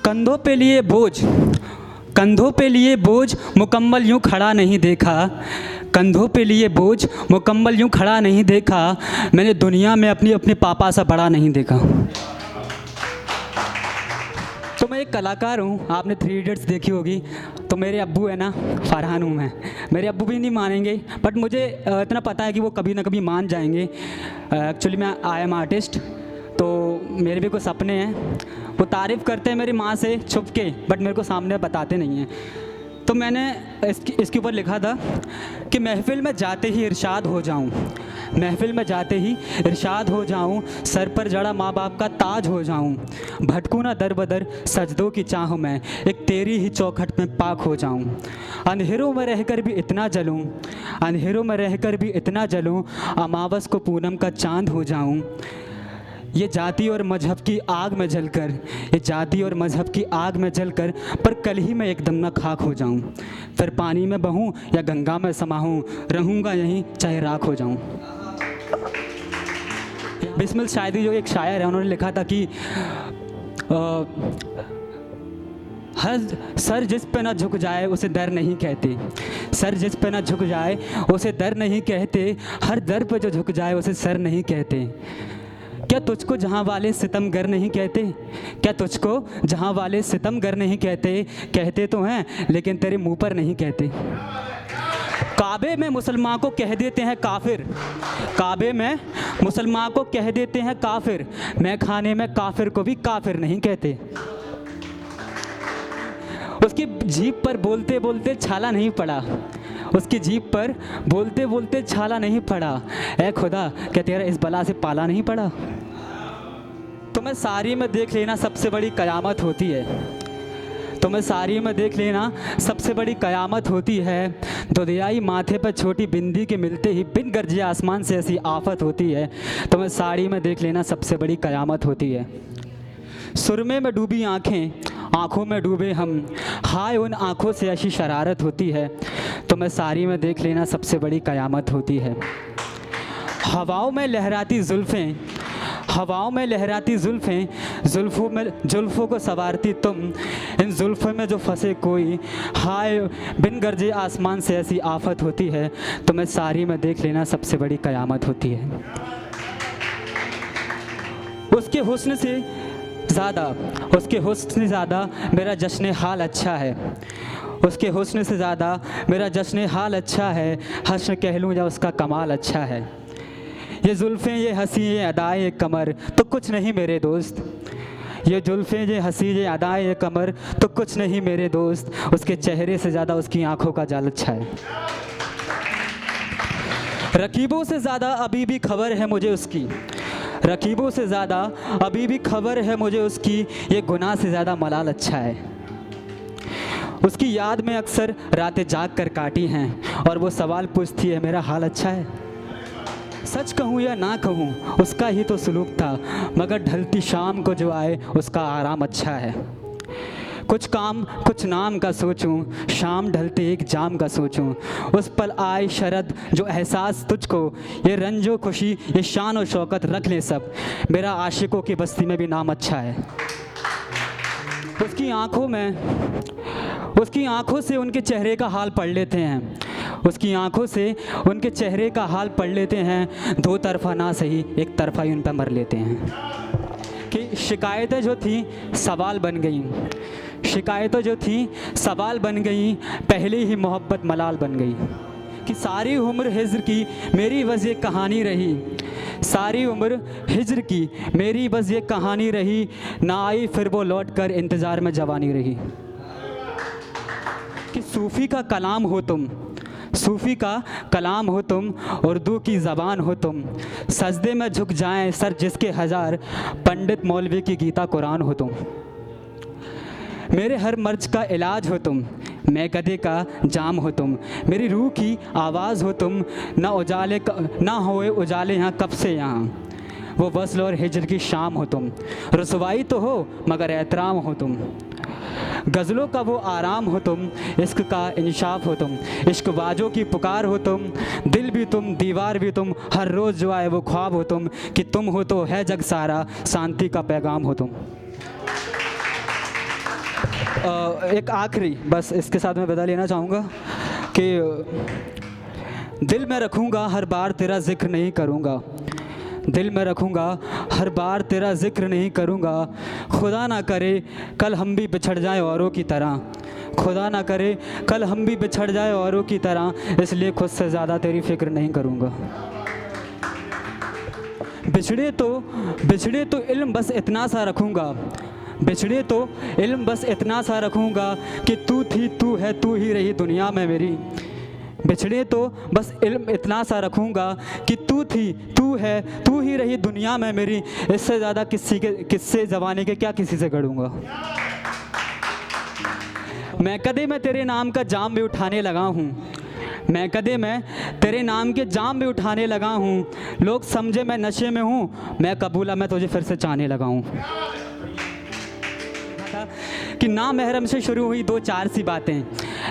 कंधों पे लिए बोझ, कंधों पे लिए बोझ मुकम्मल यूँ खड़ा नहीं देखा। कंधों पे लिए बोझ मुकम्मल यूँ खड़ा नहीं देखा। मैंने दुनिया में अपने पापा सा बड़ा नहीं देखा। तो मैं एक कलाकार हूँ, आपने थ्री इडियट्स देखी होगी। तो मेरे अब्बू है ना, फरहान हूँ मैं। मेरे अब्बू भी नहीं मानेंगे, बट मुझे इतना पता है कि वो कभी ना कभी मान जाएंगे। एक्चुअली मैं आई एम आर्टिस्ट, तो मेरे भी कुछ सपने हैं। वो तारीफ़ करते हैं मेरी माँ से छुप के, बट मेरे को सामने बताते नहीं हैं। तो मैंने इसके ऊपर लिखा था कि महफ़िल में जाते ही इरशाद हो जाऊं, महफ़िल में जाते ही इरशाद हो जाऊं, सर पर जड़ा माँ बाप का ताज हो जाऊं, भटकूं ना दर बदर सजदों की चाह में, एक तेरी ही चौखट में पाक हो जाऊं। अंधेरों में रहकर भी इतना जलूं, अंधेरों में रहकर भी इतना जलूं, अमावस को पूनम का चांद हो जाऊं। ये जाति और मज़हब की आग में जलकर, ये जाति और मज़हब की आग में जलकर, पर कल ही मैं एकदम ना खाक हो जाऊं। फिर पानी में बहूं या गंगा में समाहूं, रहूँगा यहीं चाहे राख हो जाऊं। बिस्मिल शायरी जो एक शायर है, उन्होंने लिखा था कि हर सर जिस पे ना झुक जाए उसे दर नहीं कहते, सर जिस पे ना झुक जाए उसे दर नहीं कहते, हर दर पे जो झुक जाए उसे सर नहीं कहते। क्या तुझको जहाँ वाले सितमगर नहीं कहते, क्या तुझको जहाँ वाले सितमगर नहीं कहते, कहते तो हैं लेकिन तेरे मुंह पर नहीं कहते। काबे में मुसलमान को कह देते हैं काफिर, काबे में मुसलमान को कह देते हैं काफिर, मैं खाने में काफिर को भी काफिर नहीं कहते। उसकी जीभ पर बोलते बोलते छाला नहीं पड़ा, उसकी जीभ पर बोलते बोलते छाला नहीं पड़ा, ऐ खुदा क्या तेरा इस बला से पाला नहीं पड़ा। तुम्हें सारी में देख लेना सबसे बड़ी कयामत होती है, तुम्हें सारी में देख लेना सबसे बड़ी कयामत होती है। दुधियाई माथे पर छोटी बिंदी के मिलते ही बिन गरजे आसमान से ऐसी आफत होती है। तुम्हें साड़ी में देख लेना सबसे बड़ी कयामत होती है। सुरमे में डूबी आँखें, आँखों में डूबे हम, हाय उन आँखों से ऐसी शरारत होती है। तुम्हें सारी में देख लेना सबसे बड़ी कयामत होती है। हवाओं में लहराती जुल्फ़ें, हवाओं में लहराती जुल्फ़ें, जुल्फ़ों में जुल्फ़ों को संवारती तुम, इन जुल्फ़ों में जो फंसे कोई, हाय बिन गरजे आसमान से ऐसी आफत होती है। तुम्हें सारी में देख लेना सबसे बड़ी कयामत होती है। उसके हुस्न से ज़्यादा, उसके हुस्न से ज़्यादा मेरा जश्न हाल अच्छा है, उसके हुस्न से ज़्यादा मेरा जश्न हाल अच्छा है, हश्र कह लूँ या उसका कमाल अच्छा है। ये जुल्फ़ें ये हंसी ये अदाएँ ये कमर तो कुछ नहीं मेरे दोस्त, ये जुल्फ़ें ये हंसी ये अदाएँ ये कमर तो कुछ नहीं मेरे दोस्त, उसके चेहरे से ज़्यादा उसकी आँखों का जाल अच्छा है। रकीबों से ज़्यादा अभी भी खबर है मुझे उसकी, रकीबों से ज़्यादा अभी भी खबर है मुझे उसकी, ये गुनाह से ज़्यादा मलाल अच्छा है। उसकी याद में अक्सर रातें जाग कर काटी हैं और वो सवाल पूछती है मेरा हाल अच्छा है। सच कहूँ या ना कहूँ उसका ही तो सुलूक था, मगर ढलती शाम को जो आए उसका आराम अच्छा है। कुछ काम कुछ नाम का सोचूं, शाम ढलते एक जाम का सोचूं, उस पल आए शरद जो एहसास तुझको, ये रंजो खुशी ये शान और शौकत रख ले सब, मेरा आशिकों की बस्ती में भी नाम अच्छा है। उसकी आँखों में, उसकी आँखों से उनके चेहरे का हाल पढ़ लेते हैं, उसकी आँखों से उनके चेहरे का हाल पढ़ लेते हैं, दो तरफा ना सही एक तरफा ही उन पर मर लेते हैं। कि शिकायतें जो थी सवाल बन गई, शिकायतें जो थी सवाल बन गई, पहले ही मोहब्बत मलाल बन गई। कि सारी उम्र हिज्र की मेरी बस ये कहानी रही, सारी उम्र हिज्र की मेरी बस ये कहानी रही, ना आई फिर वो लौट कर इंतज़ार में जवानी रही। कि सूफ़ी का कलाम हो तुम, सूफ़ी का कलाम हो तुम, उर्दू की ज़बान हो तुम, सजदे में झुक जाएं सर जिसके हज़ार, पंडित मौलवी की गीता कुरान हो तुम। मेरे हर मर्ज का इलाज हो तुम, मैं गधे का जाम हो तुम, मेरी रूह की आवाज़ हो तुम, ना उजाले ना होए उजाले यहाँ कब से यहाँ, वो वस्ल और हिजर की शाम हो तुम। रसवाई तो हो मगर एहतराम हो तुम, गज़लों का वो आराम हो तुम, इश्क का इंसाफ हो तुम, इश्क बाजों की पुकार हो तुम, दिल भी तुम दीवार भी तुम, हर रोज़ जो आए वो ख्वाब हो तुम, कि तुम हो तो है जग सारा, शांति का पैगाम हो तुम। एक आखिरी बस इसके साथ मैं बता लेना चाहूँगा कि दिल में रखूँगा हर बार तेरा जिक्र नहीं करूँगा, दिल में रखूँगा हर बार तेरा जिक्र नहीं करूँगा, खुदा ना करे कल हम भी बिछड़ जाएं औरों की तरह, खुदा ना करे कल हम भी बिछड़ जाएं औरों की तरह, इसलिए खुद से ज़्यादा तेरी फिक्र नहीं करूँगा। बिछड़े तो इल्म बस इतना सा रखूँगा, बिछड़े तो इल्म बस इतना सा रखूँगा कि तू थी तू है तू ही रही दुनिया में मेरी, बिछड़े तो बस इल्म इतना सा रखूँगा कि तू थी तू है तू ही रही दुनिया में मेरी, इससे ज़्यादा किससे ज़माने के क्या किसी से गढ़ूँगा। मैं कदे मैं तेरे नाम का जाम भी उठाने लगा हूँ, मैं कदे मैं तेरे नाम के जाम भी उठाने लगा हूँ, लोग समझे मैं नशे में हूँ, मैं कबूला मैं तुझे फिर से चाहने लगा हूँ। कि ना महरम से शुरू हुई दो चार सी बातें,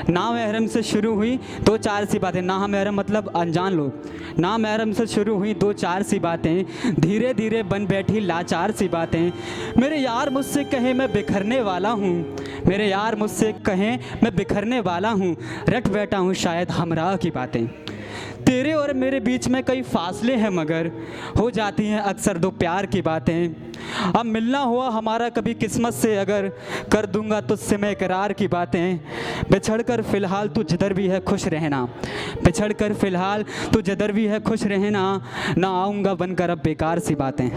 ना महरम से शुरू हुई दो चार सी बातें, ना महरम मतलब अनजान लोग, ना महरम से शुरू हुई दो चार सी बातें, धीरे धीरे बन बैठी लाचार सी बातें, मेरे यार मुझसे कहे मैं बिखरने वाला हूँ, मेरे यार मुझसे कहें मैं बिखरने वाला हूँ, रट बैठा हूँ शायद हमराह की बातें, तेरे और मेरे बीच में कई फासले हैं मगर हो जाती हैं अक्सर दो प्यार की बातें, अब मिलना हुआ हमारा कभी किस्मत से अगर कर दूंगा तुझसे मैं इकरार की बातें, बिछड़ कर फ़िलहाल तू जिधर भी है खुश रहना, बिछड़ कर फ़िलहाल तू जिधर भी है खुश रहना, ना आऊँगा बनकर अब बेकार सी बातें।